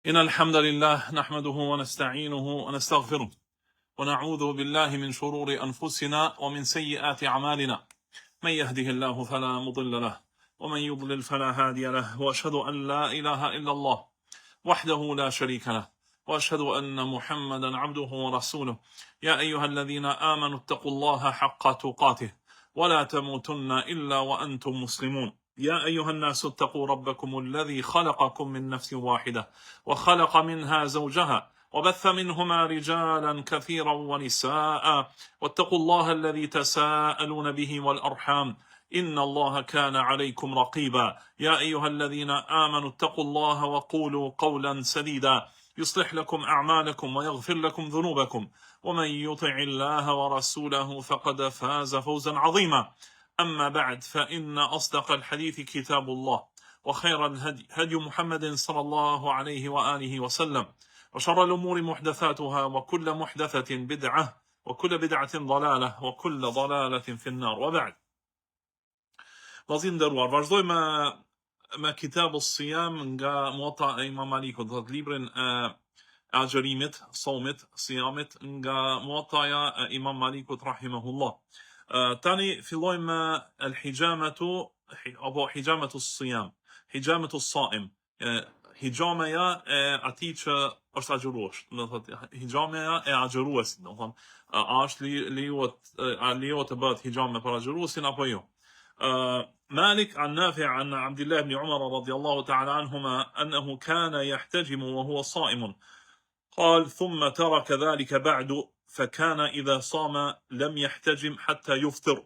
إن الحمد لله نحمده ونستعينه ونستغفره ونعوذ بالله من شرور أنفسنا ومن سيئات أعمالنا من يهده الله فلا مضل له ومن يضلل فلا هادي له وأشهد أن لا إله إلا الله وحده لا شريك له وأشهد أن محمدا عبده ورسوله يا أيها الذين آمنوا اتقوا الله حق تقاته ولا تموتن إلا وأنتم مسلمون يا أيها الناس اتقوا ربكم الذي خلقكم من نفس واحدة وخلق منها زوجها وبث منهما رجالا كثيرا ونساء واتقوا الله الذي تساءلون به والأرحام إن الله كان عليكم رقيبا يا أيها الذين آمنوا اتقوا الله وقولوا قولا سديدا يصلح لكم أعمالكم ويغفر لكم ذنوبكم ومن يطع الله ورسوله فقد فاز فوزا عظيما أما بعد فإن أصدق الحديث كتاب الله وخير الهدي هدي محمد صلى الله عليه وآله وسلم وشر الأمور محدثاتها وكل محدثة بدعة وكل بدعة ضلالة وكل ضلالة في النار وبعد Vazhdim nderuar, vazhdojmë me Kitabus Siyam nga Muwatta e Imam Malikut, do të librin e agjerimit, somit, siyamit nga Muwattaja e Imam Malikut rahimahullah. Tani fillojmë me al-hijamatu apo hijamatu siyam, hijamatu saim, hijameja e atij që është agjërues, do thotë hijameja e agjëruesit, do thonë a është lejohet të bëhet hijame për agjëruesin apo jo. مالك عن نافع عن عبد الله بن عمر رضي الله تعالى عنهما أنه كان يحتجم وهو صائم قال ثم ترك ذلك بعد فكان إذا صام لم يحتجم حتى يفطر.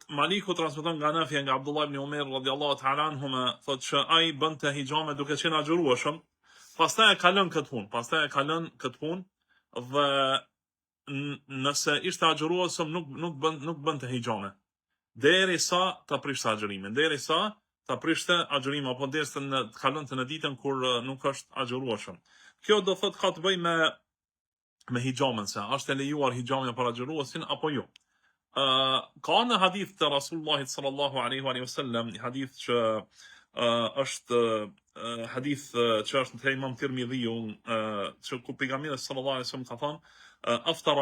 Maliku transmeton nga Nafi nga Abdullah ibn Umar radhiyallahu ta'ala anhuma thotë që ai bënte hijame duke qenë agjërueshëm, pastaj e ka lënë këtë punë, dhe nëse ishte agjërueshëm nuk bënte hijame. Derisa ta prishte agjërimin, derisa ta prishte agjërimin apo derisa të kalonte në ditën kur nuk është agjërueshëm. Kjo do thotë ka të bëjë me hijamen, se është e lejuar hijamja për agjëruesin apo jo. Ka në hadith të Rasulullahit sallallahu alaihi wasallam, hadith që është hadith që është në Imam Tirmidhiu, që ku pejgamberi sallallahu alaihi wasallam ka thënë aftara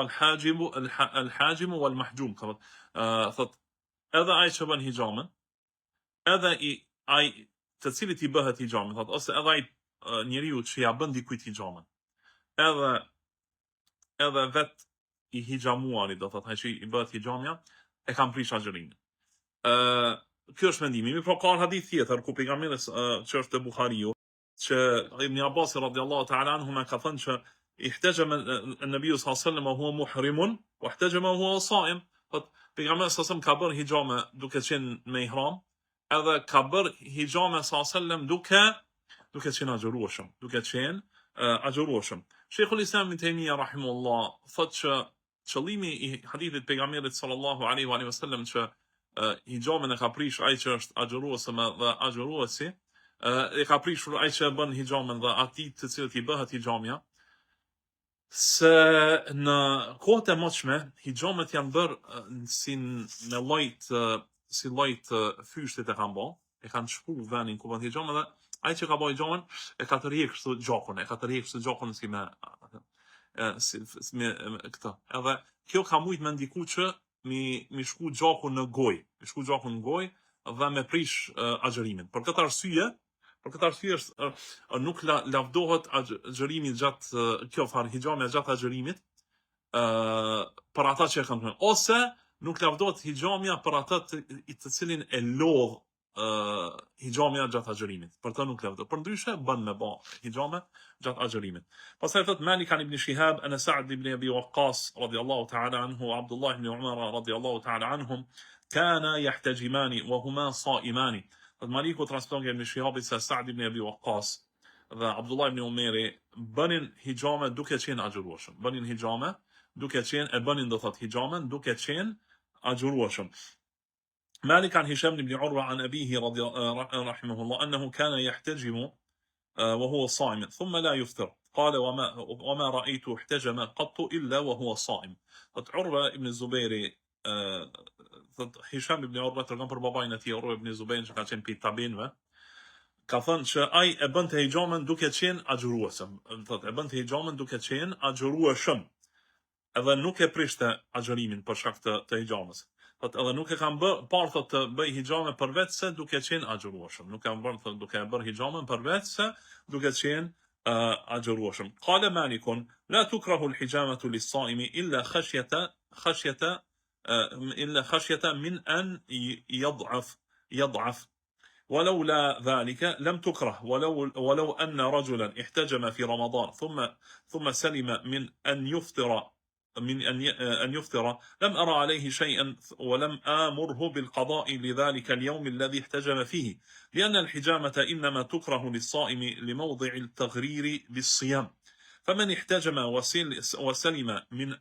al-hajimu wal-mahjum, thotë edhe ai që bën hijamen, edhe ai të cilit I bëhet hijamen, thotë, ose edhe ai njeriu që ja bën dikujt hijamen, edhe vet I hijamuari, do thotë ai që I bëhet hijamja, e kanë prish agjërimin. Ky është mendimi, por ka një hadith tjetër ku pejgamberi që është te Buhariu, që Ibn Abbas radhiyallahu ta'ala anhu ka thënë që ihtajama an-nabiy sallallahu alaihi wasallam wa huwa muhrimun wa ihtajama wa huwa sa'im. Pejgamberi sallallahu ka bërë hijame duke qenë me ihram, edhe ka bërë hijame sallallahu duke qenë agjërueshëm, Sheikhul Islam Ibn Taymiyyah rahimahullah thotë që qëllimi I hadithit pejgamberit sallallahu alaihi wasallam që hijamen e ka prish ai që është agjëruesëm dhe agjëruesi, e ka prishur ai që bën hijamen dhe atij të cilët I bëhet hijamja, se në kohët e mëdhshme hijamet janë bërë si lloj fyshtit e kanë bë, e kanë shkruar vendin ku bën hijamen dhe ai që ka bë hijamen e ka tërhequr kështu gjakun, si me këtë. Edhe kjo ka mujt me ndiku që mi shku gjakun në gojë, dhe me prish agjërimin. Për këtë arsye nuk lavdohet agjërimi gjatë kjo farë hijamja gjatë agjërimit për ata që e kanë thënë, ose nuk lavdohet hijamja për ata të cilin e lodh hijamja gjatë agjërimit. Për të nuk lavdohet. Për ndryshe bën me bë hijame gjatë agjërimit. Pastaj thot Malik an ibn Shihab an Sa'd ibn Abi Waqqas radiyallahu ta'ala anhu wa Abdullah ibn Umar radiyallahu ta'ala anhum kana yahtajimani wa huma sa'imani. Maliku transmeton nga Ibn Shihabi se Sa'd ibn Abi Waqqas dhe Abdullah ibn Umeri bënin hijame duke qenë agjërueshëm. Do thot hijamen duke qenë agjërueshëm. Malik an Hisham ibn Urwa an abihi rahimahullah annahu kana yahtajimu wa huwa sa'im thumma la yuftir. قال وما رأيت احتجم قط إلا وهو صائم. Urwa ibn Zubairi Hisham ibn Urwa tregon për babain e tij Urwa ibn Zubair që ka qenë pi tabinëve, ka thënë që ai e bënte hijamën duke qenë agjëruesëm. Thotë e bënte hijamën duke qenë agjërueshëm. Edhe nuk e prishte agjërimin për shkak të hijamës. Thotë edhe nuk e kam parë thotë të bëj hijame për vetë se duke qenë agjërueshëm. Nuk kam bërë thotë duke e bërë hijamën për vetë se duke qenë agjërueshëm. Qala Malikun la tukrahu al-hijamatu lis-saimi illa khashyata min an يضعف ولولا ذلك لم تكره ولو أن رجلا احتجم في رمضان ثم سلم من أن يفطر لم أرى عليه شيئا ولم آمره بالقضاء لذلك اليوم الذي احتجم فيه لأن الحجامة إنما تكره للصائم لموضع التغرير للصيام فمن احتجم وسلم من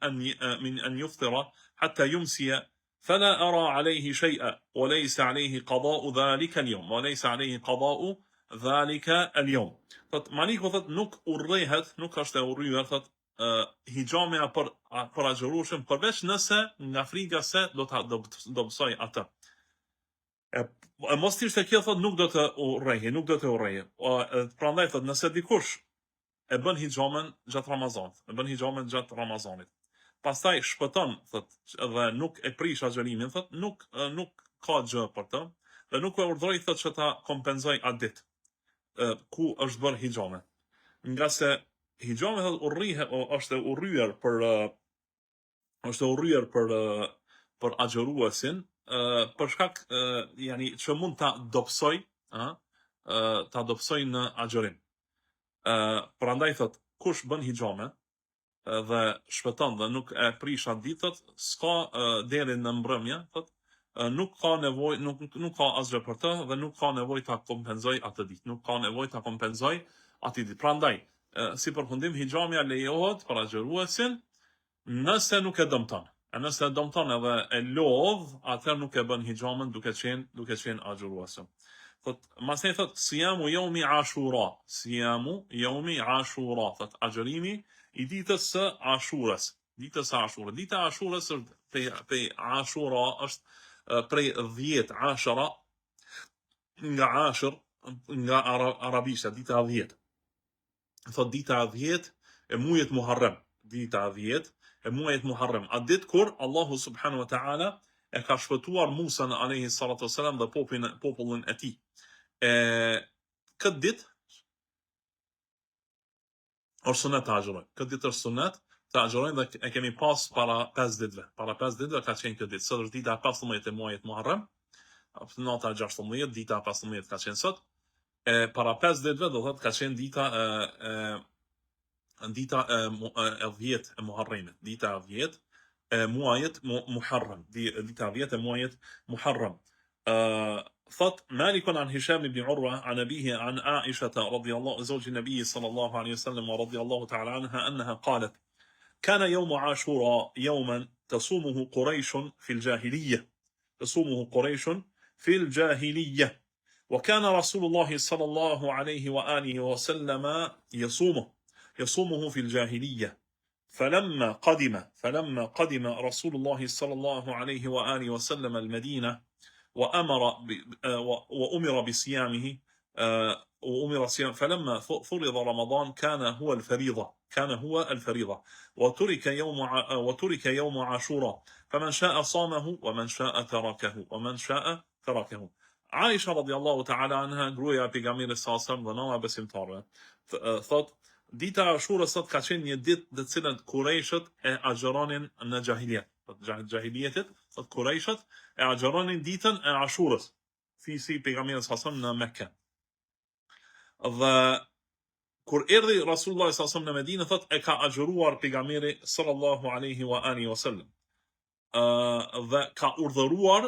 أن يفطر حتى يمسي فلا أرى عليه شيئا وليس عليه قضاء ذلك اليوم. Thot Maliku thot nuk urrëhet, nuk është e urryer thot hijamja për agjërueshëm përveç nëse nga frika se do mësoj atë. Mos ishte kjo thot nuk do të urrëje. Prandaj thot nëse dikush e bën hijamën gjatë Ramazanit, pastaj shpëton thot dhe nuk e prish agjërimin thot nuk ka gjë për të dhe nuk e urdhëroi thot që ta kompenzoj atë ditë ku është bërë hijame. Nga se hijame thot është urryer për agjëruesin për shkak që mund ta dobësoj në agjërim. Prandaj thot kush bën hijame dhe shpëton dhe nuk e prish atë ditë, s'ka deri në mbrëmje, nuk ka nevojë, nuk ka asgjë për të dhe nuk ka nevojë ta kompenzoj atë ditë. Prandaj, si përfundim hijamja lejohet për agjëruesin nëse nuk e dëmton. Nëse e dëmton edhe e lodh, atëherë nuk e bën hijamën duke qenë agjëruesëm. Masej thot siyamu yawmi ashura. Thot agjërimi i ditës së Ashurës. Dita e Ashurës është prej Ashura është prej 10 ashara nga ashër nga arabisht dita e 10. Thot dita e 10 e muajit Muharram. Atë ditë kur Allahu subhanahu wa taala e ka shpëtuar Musa alayhi salatu wasalam dhe popullin e tij. Këtë ditë është sunet të agjërojnë. Këtë ditë është sunet të agjërojnë dhe e kemi pas para 5 ditëve. Para 5 ditëve ka qenë këtë ditë. Sot është dita 15 e muajit Muharram. Nata 16, dita 15 ka qenë sot. Para 5 ditëve do thotë ka qenë dita e 10 e Muharramit. Dita e 10 e muajit Muharram. Dita e 10 e muajit Muharram. ثت مالك عن هشام بن عروة عن أبيه عن عائشة رضي الله زوج النبي صلى الله عليه وسلم ورضي الله تعالى عنها أنها قالت كان يوم عاشوراء يوما تصومه قريش في الجاهلية وكان رسول الله صلى الله عليه وآله وسلم يصومه في الجاهلية فلما قدم رسول الله صلى الله عليه وآله وسلم المدينة وأمر بصيامه فلما فرض رمضان كان هو الفريضة وترك يوم عاشوراء فمن شاء صامه ومن شاء تركه عائشة رضي الله تعالى عنها gruaja e pejgamberit sallallahu alaihi wasallam dhe nëna besimtarëve thot dita e Ashurës sot ka qenë një ditë të cilën kurajshët e agjëronin në jahiliyetit, thot kurajshët e agjëronin ditën e Ashurës, si pejgamberi sallallahu alaihi wasallam në Mekë. Dhe kur erdhi Rasulullah sallallahu alaihi wasallam në Medinë, thot e ka agjëruar pejgamberi sallallahu alaihi wasallam. Dhe ka urdhëruar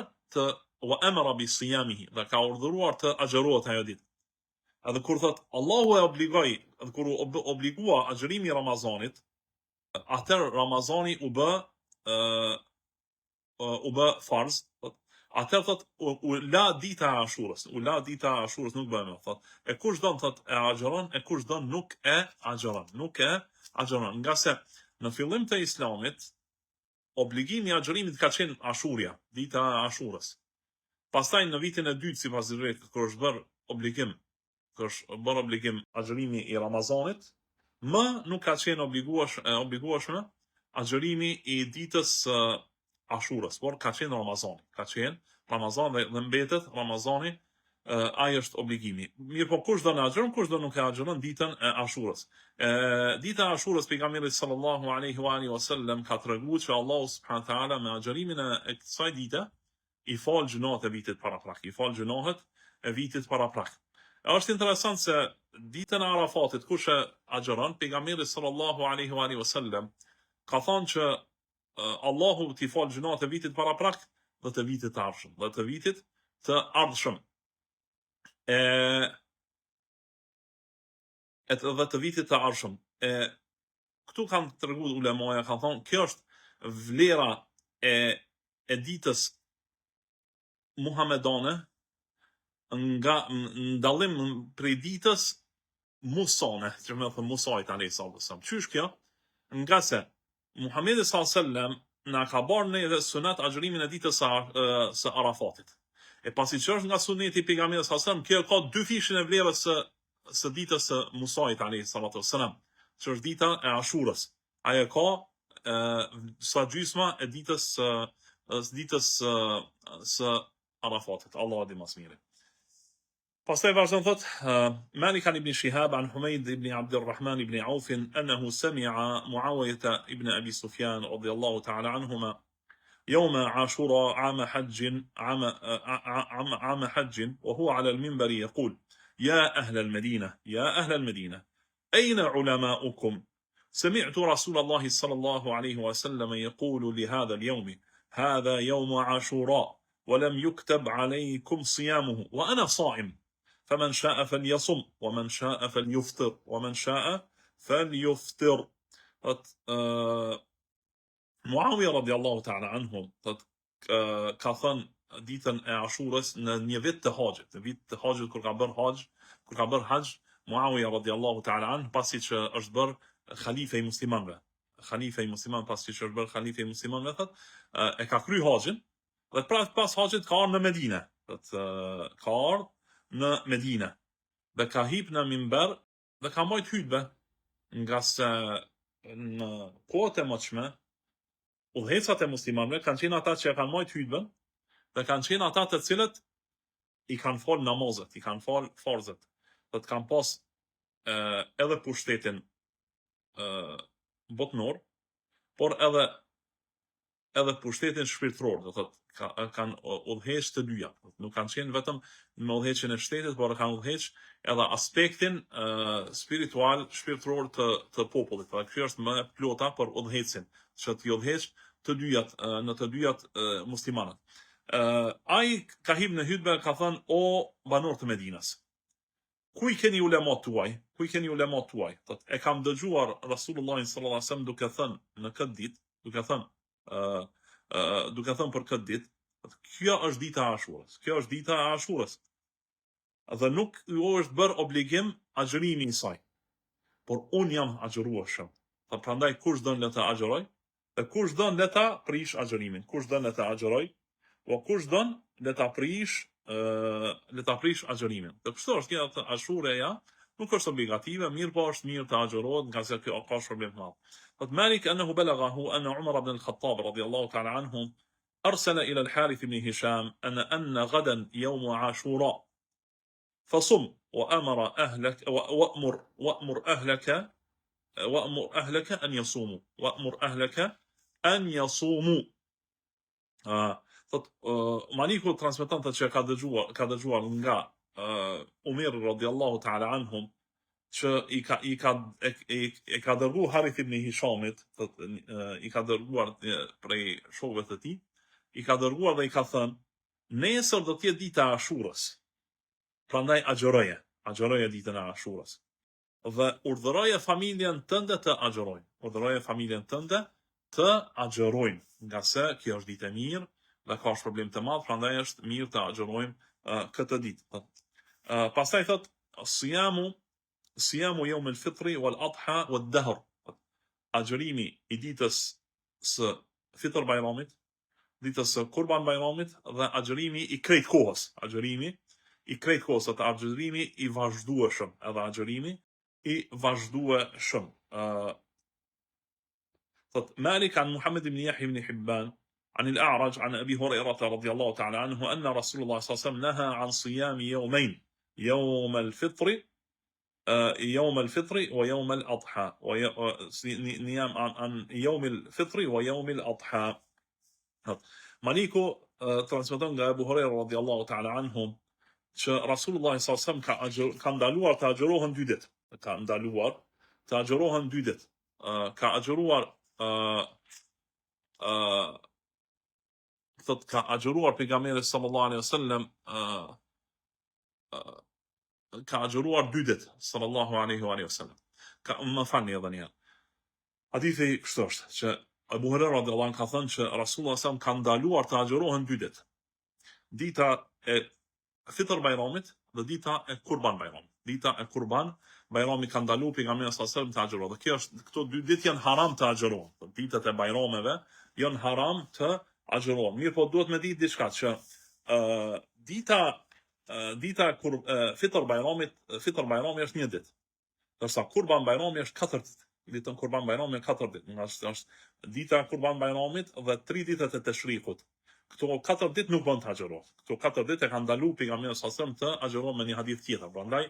wa amara bi siyamihi, dhe ka urdhëruar të agjërohet ajo ditë. Edhe kur thot Allahu e obligua agjërimi i Ramazanit, atëherë Ramazani u bë farz. Atëherë thot u la dita e Ashurës, nuk bëhet më thot. E kush don thot e agjeron, e kush don nuk e agjeron. Nga se në fillim të Islamit obligimi i agjerimit ka qenë Ashurja, dita e Ashurës. Pastaj në vitin e dytë sipas Hijrit kur është bërë obligim është bërë obligim agjërimi i Ramazanit, më nuk ka qenë obligueshme agjërimi i ditës Ashurës, por ka qenë Ramazani. Ka qenë Ramazan dhe mbetet Ramazani, ai është obligimi. Mirë po kush do në agjeron, kush do nuk e agjeron ditën e Ashurës. Dita e Ashurës pejgamberi sallallahu alaihi wasallam ka treguar që Allahu subhanahu wa taala me agjerimin e kësaj dite i fal gjunohet e vitit paraprak, i fal gjunohet e vitit paraprak. Është interesant se ditën e Arafatit kush e agjeron, pejgamberi sallallahu alaihi wasallam ka thënë që Allahu t'i fal gjunohet e vitit paraprak dhe të vitit të ardhshëm, dhe të vitit të ardhshëm. Dhe të vitit të ardhshëm. Këtu kanë treguar ulemaja, kanë thonë kjo është vlera e ditës muhamedane nga ndallim prej ditës musane, që më thënë Musait alayhis salam. Qysh kjo? Nga se Muhamedi sallallahu alaihi wasallam na ka bërë ne edhe sunet agjërimin e ditës së Arafatit. E pasi që është nga suneti i pejgamberit sallallahu alaihi wasallam, kjo ka dy fishin e vlerës së ditës së Musait alayhis salam, që është dita e Ashurës. Ajo ka sa gjysma e ditës së Arafatit. Allah di mas miri. Pastaj vazhdon thot Malik ibn Shihab an Humayd ibn Abd الرحمن ibn Auf أنه سمع معاوية ibn أبي سفيان رضي الله تعالى عنهما يوم عاشوراء عام حج وهو على المنبر يقول يا أهل المدينة أين علماؤكم؟ سمعت رسول الله صلى الله عليه وسلم يقول لهذا اليوم هذا يوم عاشوراء ولم يكتب عليكم صيامه وأنا صائم فمن شاء فليصم ومن شاء فليفطر ومن شاء فليفطر. Muawiya radiallahu ta'ala anhum ka thënë ditën e Ashurës në një vit të haxhit, në vit të haxhit kur ka bërë haxh, Muawiya radiallahu ta'ala anhu pasi që është bërë khalife i muslimanëve. Pasi që është bërë khalife i muslimanëve, thot e ka kry haxhin dhe pas haxhit ka ardhur në Medinë. Ka ardhur në Medinë dhe ka hip në minber dhe ka mbajt hutbë, nga se në kohët e mëdhshme udhëhecat e muslimanëve kanë qenë ata që kanë marrë hutbën dhe kanë qenë ata të cilët i kanë fal namazet, i kanë fal farzet. Do të kanë pas edhe pushtetin botnor, por edhe pushtetin shpirtëror, do thotë kanë udhëheq të dyja. Nuk kanë qenë vetëm me udhëheqjen e shtetit, por kanë udhëheq edhe aspektin spiritual, shpirtëror të popullit. Pra kjo është më e plota për udhëhecin, që të udhëheq të dyjat në të dyjat muslimanët. Ai ka hyrë në hutbë, ka thënë o banor të Medinës, ku i keni ulemat tuaj? Thotë e kam dëgjuar Rasulullahin sallallahu alaihi wasallam duke thënë në këtë ditë, duke thënë për këtë ditë, kjo është dita e Ashurës. Dhe nuk ju është bërë obligim agjërimi i saj, por unë jam agjërueshëm. Prandaj kush don le ta agjëroj, dhe kush don le ta prish agjërimin. Kush don le ta agjëroj, o kush don le ta prish agjërimin. Dhe kështu është kjo Ashureja, nuk është obligative, mirë po është mirë të agjërohet, nga se kjo ka problem të madh. Thot Malik أنه بلغه أن عمر بن الخطاب رضي الله تعالى عنه أرسل إلى الحارث بن هشام أن غدا يوم عاشوراء فصم وأمر أهلك وأمر أهلك أن يصوموا. Thot Maliku transmeton që ka dëgjuar nga Umar radiallahu ta'ala anhum që i ka dërguar Harith ibn Hishamit, i ka dërguar prej shokëve të tij, i ka dërguar dhe i ka thënë nesër do të jetë dita e Ashurës. Prandaj agjëroje ditën e Ashurës. Dhe urdhëroje familjen tënde të agjërojnë. Nga se kjo është ditë e mirë dhe ka problem të madh, prandaj është mirë të agjërojmë këtë ditë. Pastaj thot siyamu yawm al-fitri wal-adha wad-dahr. Agjërimi i ditës së Fitr Bajramit, ditës së Kurban Bajramit dhe agjërimi i krejt kohës. Agjërimi i krejt kohës atë agjerimi i vazhdueshëm, edhe agjerimi i vazhdueshëm. Thot Malik an Muhammad ibn Yahya ibn Hibban عن الأعرج عن أبي هريرة رضي الله تعالى عنه أن رسول الله صلى الله عليه وسلم نهى عن صيام يومين يوم الفطر ويوم الأضحى نيام عن يوم الفطر ويوم الأضحى. Maliku transmeton nga Abu Huraira radhiyallahu ta'ala anhum që Rasulullah sallallahu alaihi wasallam ka ndaluar të agjërohen 2 ditë. Ka ndaluar të agjërohen 2 ditë. Ka agjëruar thot ka agjëruar pejgamberi sallallahu alaihi wasallam ka agjëruar 2 ditë sallallahu alaihi wasallam. Ka më falni edhe një herë. Hadithi kështu është që Abu Huraira radhiyallahu anhu ka thënë që Rasulullah sallallahu alaihi wasallam ka ndaluar të agjërohen 2 ditë. Dita e Fitr Bajramit dhe dita e Kurban Bajramit. Dita e Kurban Bajramit ka ndaluar pejgamberi sallallahu alaihi wasallam të agjërohet. Dhe kjo është, këto 2 ditë janë haram të agjërohen. Ditët e bajrameve janë haram të agjërohen. Mirë, po duhet me ditë diçka që dita Fitr Bajrami është 1 ditë. Ndërsa Kurban Bajrami është 4 ditë. Ditën Kurban Bajrami është 4 ditë. Është dita Kurban Bajramit dhe 3 ditët e Teshrikut. Këto 4 ditë nuk bën të agjërohet. Këto 4 ditë e ka ndaluar pejgamberi sallallahu alajhi wasallam të agjërohen me një hadith tjetër. Prandaj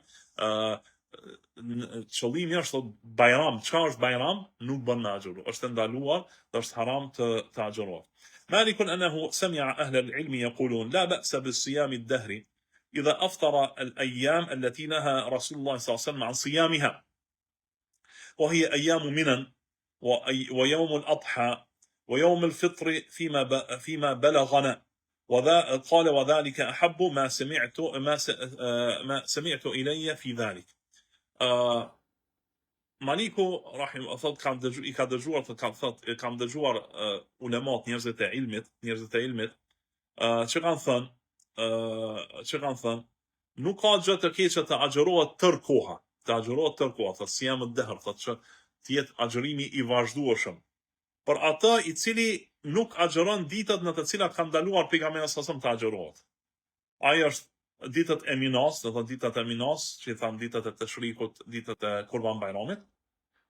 qëllimi është Bajram, çfarë është Bajram, nuk bën të agjërohet. Është ndaluar dhe është haram të agjërohet. مالك أنه سمع أهل العلم يقولون لا بأس بالصيام الدهر إذا أفطر الأيام التي نهى رسول الله صلى الله عليه وسلم عن صيامها وهي أيام منن ويوم الأضحى ويوم الفطر فيما بلغنا قال وذلك أحب ما سمعت إلي في ذلك. Maliku rahim thot kam dëgjuar ulemat, njerëzit e ilmit që kanë thënë nuk ka gjë të keqe të agjërohet tër koha, thot siyam ad-dahr, thot që të jetë agjërimi i vazhdueshëm. Për atë i cili nuk agjëron ditët në të cilat ka ndaluar pejgamberi sallallahu alajhi wasallam të agjërohet. Ai është ditët e Minas, do thotë ditët e Minas, që i thamë ditët e Teshrikut, ditët e Kurban Bajramit,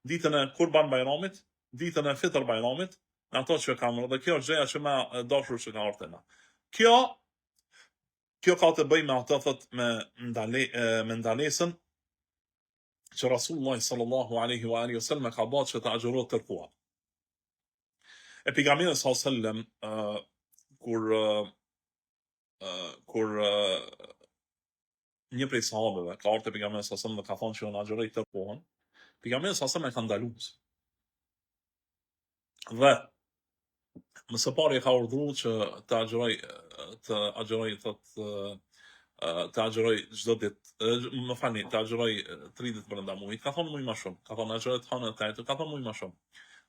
ditën e Kurban Bajramit, ditën e Fitr Bajramit, në ato që kanë, dhe kjo është gjëja që më dashur që ka ardhur. Kjo ka të bëjë me ato thot me ndalesën që Rasulullah sallallahu alaihi wasallam ka bërë që të agjërohet tër koha. E pejgamberi sallallahu alaihi wasallam kur një prej sahabeve ka ardhur te pejgamberi sallallahu alaihi wasallam dhe ka thonë që unë agjëroj tër kohën, pejgamberi sallallahu alaihi wasallam e ka ndaluar. Dhe më së pari ka urdhëruar që të agjëroj çdo ditë, më falni, të agjëroj 3 ditë brenda muajit. Ka thonë më shumë. Ka thonë agjëroj të hënën e ka thonë më shumë.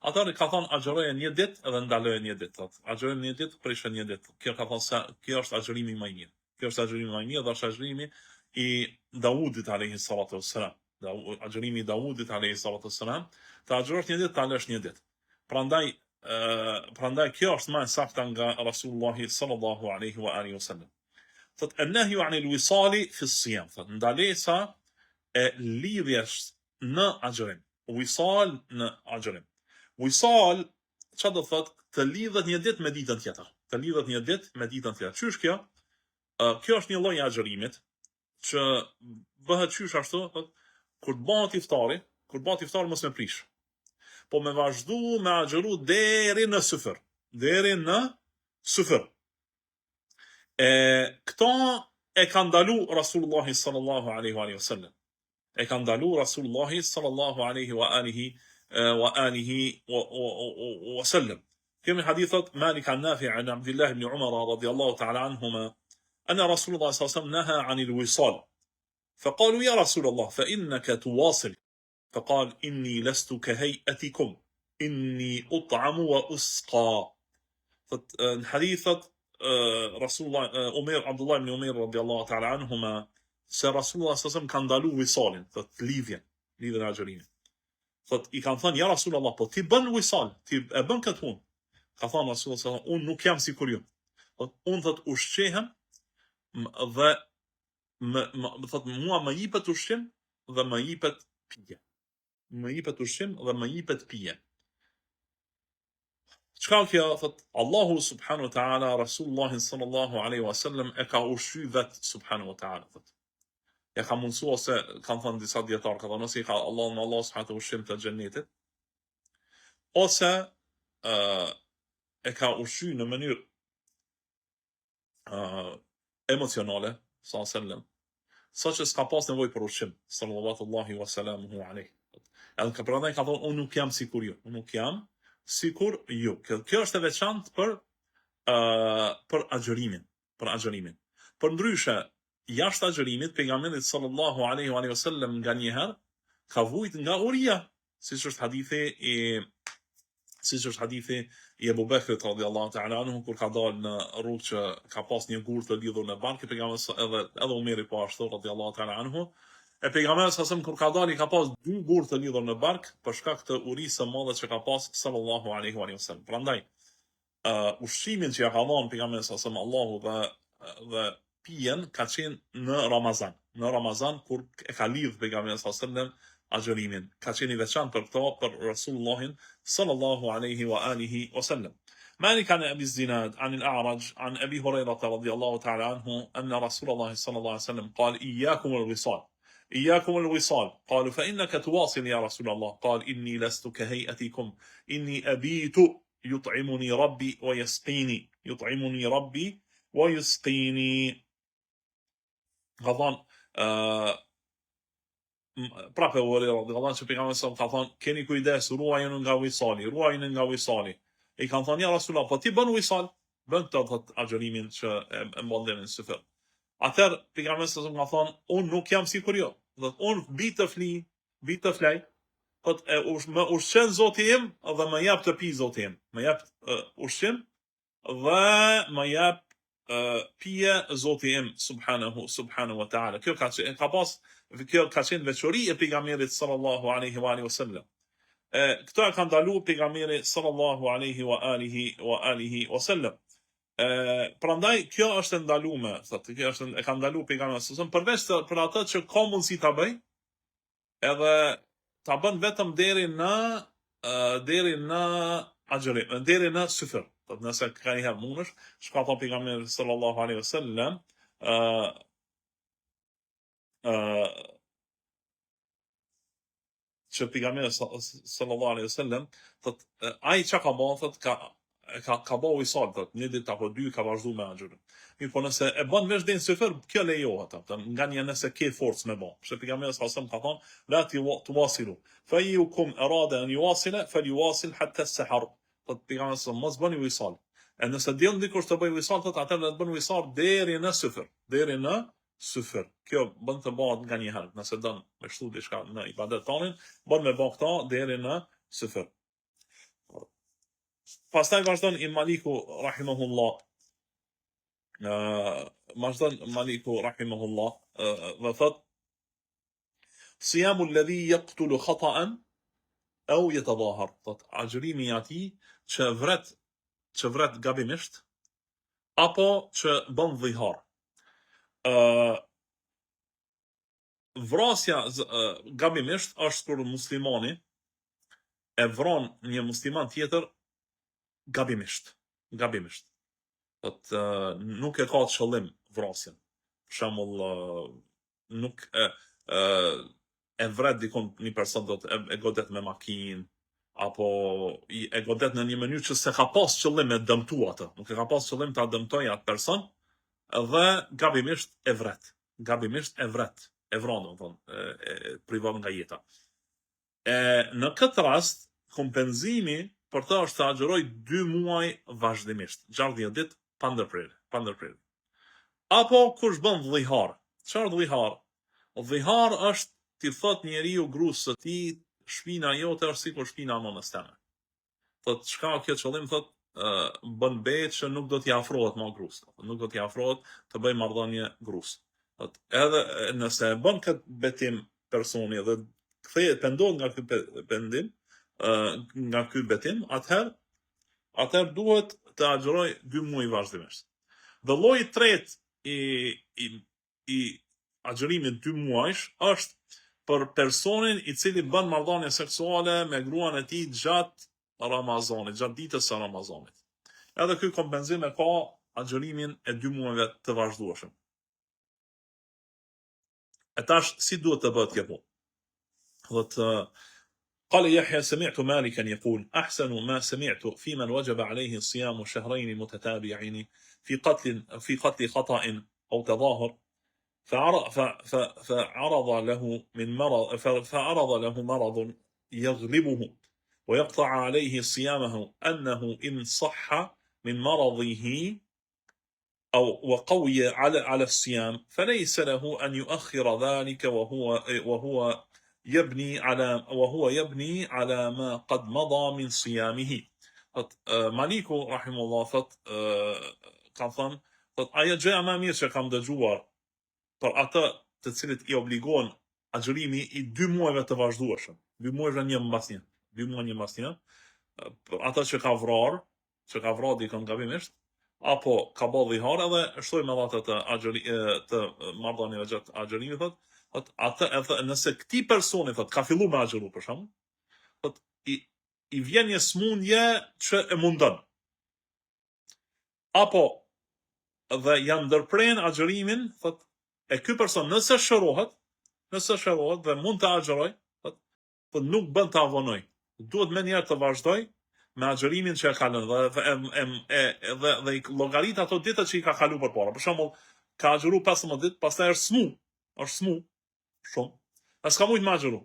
Atëherë ka thonë agjëroje 1 ditë edhe ndaloje 1 ditë. Agjëroj 1 ditë, prishën 1 ditë. Kjo ka thonë kjo është agjërimi më i mirë. Kjo është agjërimi më i mirë, dhe është agjërimi i Davudit alayhi salatu wassalam. Agjërimi i Davudit alayhi salatu wassalam, të agjërosh 1 ditë, ta lësh 1 ditë. Prandaj kjo është më e saktë nga Rasulullah sallallahu alaihi wa alihi wasallam. Thot an-nahyu 'an al-wisali fi as-siyam. Thot ndalesa e lidhjes në agjërim. Wisal në agjërim. Wisal, çfarë do thot? Të lidhet 1 ditë me ditën tjetër. Të lidhet 1 ditë me ditën tjetër. Çysh kjo? Kjo është një lloj agjërimit që bëhet qysh ashtu, kur të bëhet iftari, mos me prish. Po me vazhdu me agjëru deri në syfër. Këto e ka ndalu Rasulullah sallallahu alaihi wasallam. كما حديث مالك عن نافع عن عبد الله بن عمر رضي الله تعالى عنهما أن رسول الله صلى الله عليه وسلم نهى عن الوصال فقالوا يا رسول الله فإنك تواصل فقال إني لست كهيئتكم إني أطعم وأسقى. حديث رسول الله عبد الله بن عمر رضي الله تعالى عنهما se Rasulullah sallallahu alaihi wasallam ka ndalu wisalin, thot lidhjen e agjërimit. Thot i kanë thënë ja Rasulullah, po ti bën wisal, ti e bën këtë punë. Ka thënë Rasulullah sallallahu unë nuk jam sikur ju. Thot unë thot ushqehem dhe thot mua më jepet ushqim dhe më jepet pije. Më jepet ushqim dhe më jepet pije. Çka kjo thot Allahu subhanahu wa taala Rasulullah sallallahu alaihi wasallam e ka ushqy vet subhanahu wa taala thot. Ja ka mundsu ose kanë thënë disa dietar ka thënë ose ka Allah subhanahu ushqim të xhenetit ose e ka ushqy në mënyrë emocionale sallallahu sa që s'ka pas nevojë për ushqim sallallahu wa salamuhu alaihi. Edhe ka pranë ka thonë unë nuk jam sikur ju, unë nuk jam sikur ju. Kjo është e veçantë për agjërimin, Për ndryshe, jashtë agjërimit, pejgamberi sallallahu alaihi wa sallam nganjëherë ka vujt nga uria, siç është hadithi i Abu Bekrit radhiyallahu ta'ala anhu kur ka dalë në rrugë që ka pas një gur të lidhur në bark, pejgamberi edhe Umeri po ashtu radhiyallahu ta'ala anhu. E pejgamberi sa kur ka dalë ka pas dy gur të lidhur në bark për shkak të urisë së madhe që ka pas sallallahu alaihi wa sallam. Prandaj ushqimin që ja ka dhënë pejgamberi sa Allahu dhe pijen ka qenë në Ramazan. Në Ramazan kur e ka lidh pejgamberi sa agjërimin. Ka qenë i veçantë për këto për Rasulullahin sallallahu alaihi wa alihi wa sallam. مالك عن أبي الزناد عن الأعرج عن أبي هريرة رضي الله تعالى عنه أن رسول الله صلى الله عليه وسلم قال إياكم الوصال قالوا فإنك تواصل يا رسول الله قال إني لست كهيئتكم إني أبيت يطعمني ربي ويسقيني غضان prapë radhiyallahu anhu pejgamberi sa ka thonë keni kujdes ruajeni nga wisali. I kanë thonë ja Rasulullah, po ti bën wisal, bën këtë agjërimin që e mbondën në syfër. Atëherë pejgamberi sa ka thonë unë nuk jam sikur ju. Do të unë bi të flaj, po më ushqen Zoti im dhe më jap të pi Zoti im. Më jap ushqim dhe më jap pije Zoti im subhanahu wa taala. Kjo ka qenë veçori e pejgamberit sallallahu alaihi wa sallam. Këto e ka ndaluar pejgamberi sallallahu alaihi wa alihi wa sallam. Prandaj kjo është ndaluar, thotë, kjo është e ka ndaluar pejgamberi sallallahu përveç për atë që ka mundësi ta bëj, edhe ta bën vetëm deri në agjërim, deri në syfër. Thotë nëse ka një herë mundesh, shka thonë pejgamberi sallallahu alaihi wa sallam, që pejgamberi sallallahu alaihi wasallam thotë ai çka ka bën thotë ka bëu wisal thotë një ditë apo dy ka vazhduar me agjërim. Mirë, po nëse e bën veç din syfër, kjo lejohet atë. Nganjë nëse ke forcë me bën. Sepse pejgamberi sallallahu alaihi wasallam ka thonë la tuwasilu fa yukum arada an yuwasila falyuwasil hatta as-sahar. Thotë pejgamberi sallallahu mos bëni wisal. E nëse dion dikush të bëj wisal thotë atë le të bën wisal deri në syfër. Kjo bën të bëhet nga një herë. Nëse don me shtu diçka në ibadet tonin, bën me bën këto deri në syfër. Pastaj vazhdon Imam Maliku rahimahullah. Dhe thot siyamu alladhi yaqtulu khata'an aw yatadahar. Thot agjërimi i atij që vret gabimisht apo që bën dhihar. Vrasja gabimisht është kur muslimani e vron një musliman tjetër gabimisht. Nuk e ka qëllim vrasjen. Për shembull nuk e vret dikon një person do të e godet me makinë apo e godet në një mënyrë që se ka pas qëllim me dëmtu atë. Nuk e ka pas qëllim ta dëmtojë atë person. Dhe gabimisht e vret, e vron, domethënë, privon nga jeta. Në këtë rast, kompenzimi për të është të agjëroj 2 muaj vazhdimisht, 60 ditë pa ndërprer. Apo kush bën dhihar. Çfarë dhihar? Dhihar është ti thot njeriu gruas së tij, shpina jote është sikur shpina e nënës tënde. Thot çka kjo qëllim thot bën bet që nuk do t'i afrohet më gruas, nuk do t'i afrohet të bëj marrëdhënie gruas. Edhe nëse bën këtë betim personi dhe kthehet pendohet nga ky pendim, nga ky betim, atëherë duhet të agjëroj 2 muaj vazhdimisht. Dhe lloji i tretë i agjërimi 2 muajsh është për personin i cili bën marrëdhënie seksuale me gruan e tij gjatë Ramazanit, gjatë ditës së Ramazanit. Edhe ky kompenzim e ka agjërimin e 2 muajve të vazhdueshëm. E tash si duhet të bëhet kjo punë? قال يحيى سمعت مالكا يقول أحسن ما سمعت في من وجب عليه الصيام شهرين متتابعين في قتل خطأ أو تظاهر فعرض له مرض يغلبه ويقطع عليه صيامه أنه إن صح من مرضه أو وقوي على الصيام فليس له أن يؤخر ذلك وهو يبني على ما قد مضى من صيامه. Maliku rahimullah ka thënë, ajo gjëja më e mirë që kam dëgjuar për atë të cilët i obligohen agjërimi i 2 muajve të vazhdueshëm, 2 muajve një mbas një, 2 muaj një mbas një, për atë që ka vrarë dikon gabimisht, apo ka bërë dhihar edhe shtoj me dhatë të marrëdhënieve gjatë agjërimit, atë nëse këtij personi ka filluar me agjëru për shembull, i vjen një smundje që e mundon. Apo dhe janë ndërpren agjërimin, e ky person nëse shërohet dhe mund të agjëroj, po nuk bën të avonoj. Duhet më njëherë të vazhdoj me agjërimin që e ka lënë dhe i llogarit ato ditët që i ka kaluar përpara. Për shembull, ka agjëru 15 ditë, pastaj është smu shumë. As ka mujt më agjëru.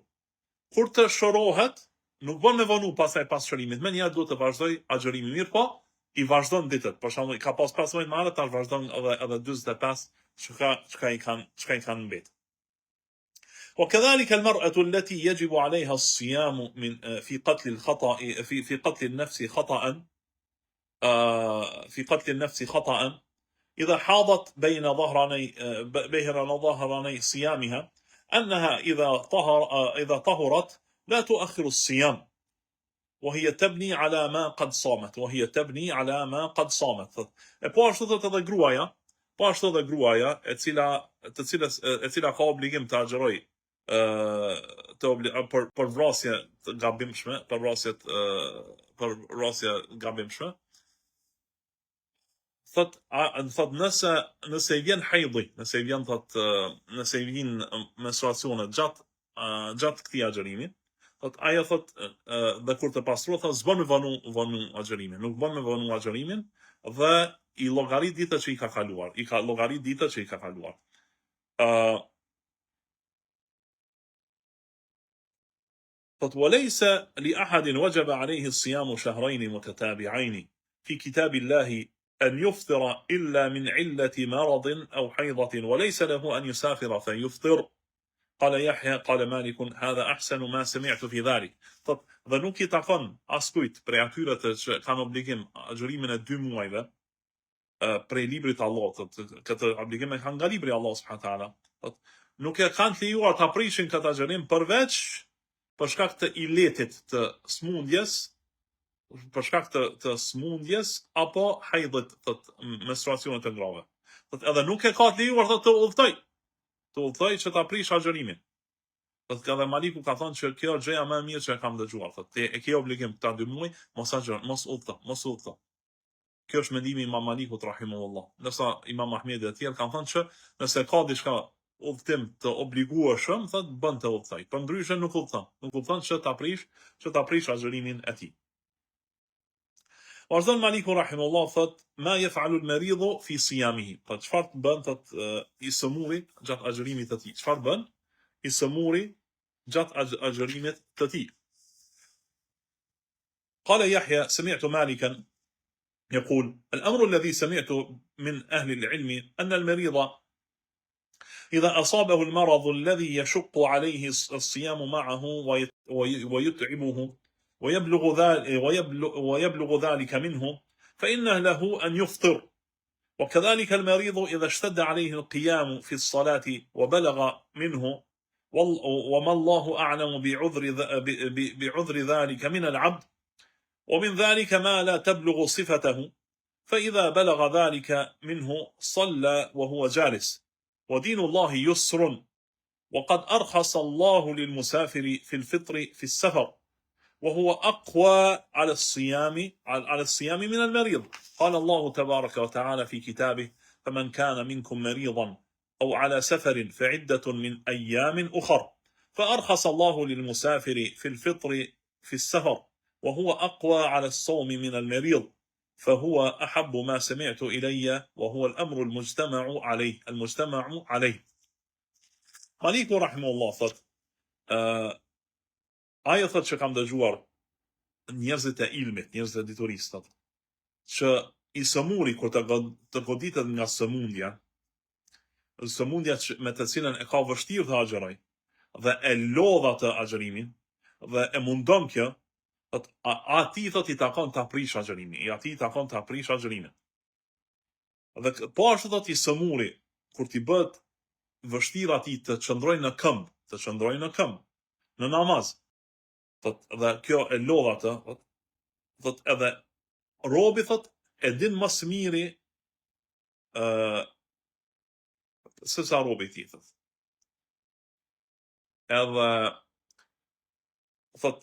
Kur të shërohet, nuk bën me vonu pastaj pas shërimit. Më njëherë duhet të vazhdoj agjërimin mirë, po i vazhdon ditët. Për shembull, ka pas 15 më herët, tash vazhdon edhe 45 çka i kanë mbet. وكذلك المرأة التي يجب عليها الصيام في قتل الخطأ في قتل النفس خطأ إذا حاضت بين ظهراني صيامها أنها إذا طهرت لا تؤخر الصيام وهي تبني على ما قد صامت po ashtu thotë edhe gruaja e cila ka obligim të agjëroj për vrasje gabimshme, për vrasje gabimshme, thot nëse i vjen hajdhi, nëse i vjen menstruacione gjatë këtij agjërimi, ajo thot dhe kur të pastrohet, s'bën me vonu agjërimin, nuk bën me vonu agjërimin dhe i llogarit ditët që i ka kaluar. وليس لأحد وجب عليه الصيام شهرين متتابعين في كتاب الله أن يفطر إلا من علة مرض أو حيضة وليس له أن يسافر فيفطر. قال يحيى قال مالك هذا أحسن ما سمعت في ذلك. Dhe nuk I takon askujt prej atyre që kanë obligim agjërimin e 2 muajve prej librit të Allahut, këtë obligim e kanë nga libri Allah subhanahu wa taala. Nuk e kanë të lejuar ta prishin këtë agjërim përveç për shkak të iletit të smundjes, apo hajdhit, menstruacionet të grave. Edhe nuk e ka të lejuar të udhtoj që ta prish agjërimin. Edhe Maliku ka thënë që kjo gjëja më e mirë që e kam dëgjuar. E ke obligim këta 2 muaj, mos udhto. Kjo është mendimi I Imam Malikut rahimahullah. Ndërsa Imam Ahmedi dhe të tjerë kanë thënë që nëse ka diçka udhtim të obligueshëm, thotë bën të udhtoj. Për ndryshe nuk udhton që ta prish agjërimin e tij. Vazhdon Maliku rahimahullah thotë ma yef'alu al-maridu fi siyamihi. Po çfarë bën I sëmuri gjatë agjërimit të tij? Çfarë bën I sëmuri gjatë agjërimit të tij? قال يحيى سمعت مالكا يقول الأمر الذي سمعت من أهل العلم أن المريض إذا أصابه المرض الذي يشق عليه الصيام معه ويتعبه ويبلغ ذلك منه فإنه له أن يفطر. وكذلك المريض إذا اشتد عليه القيام في الصلاة وبلغ منه وما الله أعلم بعذر ذلك من العبد ومن ذلك ما لا تبلغ صفته فإذا بلغ ذلك منه صلى وهو جالس ودين الله يسر وقد أرخص الله للمسافر في الفطر في السفر وهو أقوى على الصيام من المريض. قال الله تبارك وتعالى في كتابه: فمن كان منكم مريضا أو على سفر فعدة من أيام أخر. فأرخص الله للمسافر في الفطر في السفر وهو أقوى على الصوم من المريض، فهو أحب ما سمعت إلي وهو الأمر المجتمع عليه. Maliku rahimullah thot, ajo thot që kam dëgjuar njerëzit e ilmit, njerëzit e diturisë, thot, që i sëmuri kur të goditet nga sëmundja me të cilën e ka vështirë të agjeroj, dhe e lodha të agjerimin, dhe e mundon kjo, ati thot i takon të aprish agjerimin, Dhe po ashtu thot i sëmuri, kur t'i bët vështirë ati të qëndroj në këmbë, në namaz, dhe kjo e lodha të, thot edhe robi thot e din më së miri se sa robi ti, thot. Edhe thot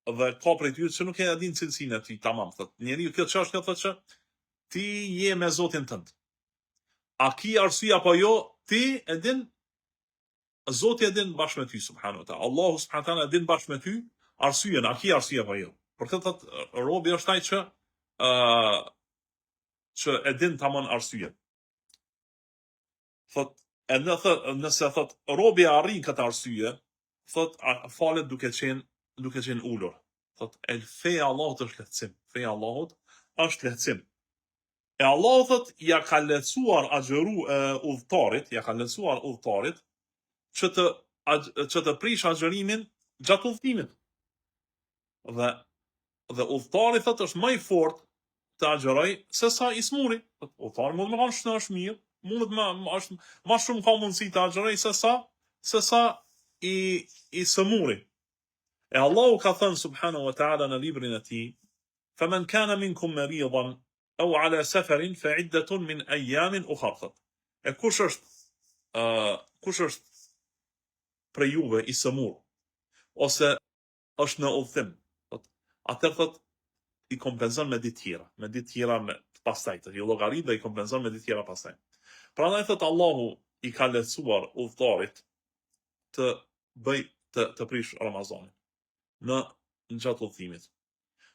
dhe ka prej tyre që nuk e din cilësinë e tij tamam, thot. Njeriu kjo çështje thot që ti je me Zotin tënd. A ki arsye apo jo? Ti e din, Zoti e din bashkë me ty subhanahu wa taala. Allahu subhanahu wa taala e din bashkë me ty arsyen, a ki arsye apo jo? Për këtë thot robi është ai që e din tamam arsyen. Thot, nëse thot robi arrin këtë arsye, thot falet duke qenë ulur. Thot feja e Allahut është lehtësim. E Allahu thot ja ka lehtësuar udhëtarit që të prish agjerimin gjatë udhëtimit. Dhe udhëtari thot është më i fortë të agjeroj se sa i smuri. Udhëtari mund të më kanë është mirë, është më shumë ka mundësi të agjeroj se sa i sëmuri. E Allahu ka thënë subhanahu wa ta'ala në librin e tij: "Faman kana minkum maridan aw ala safarin fa iddatun min ayamin ukhra." E kush është prej juve i sëmur ose është në udhëtim, atëherë thot i kompenzon me ditë tjera me pastaj, i llogarit dhe i kompenzon me ditë tjera pastaj. Prandaj thot Allahu i ka lehtësuar udhëtarit të prish Ramazanin në gjatë udhëtimit.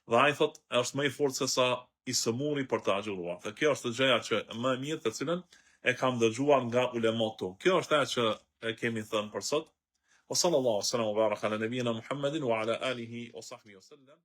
Dhe ai thot është më i fortë se sa i sëmuri për të agjëruar. Dhe kjo është gjëja që më e mirë të cilën e kam dëgjuar nga ulemat tu. Kjo është ajo që e kemi thënë për sot. Wa sallallahu alaihi wa sallam wa baraka ala nabiyina Muhammedin wa ala alihi wa sahbihi wa sallam.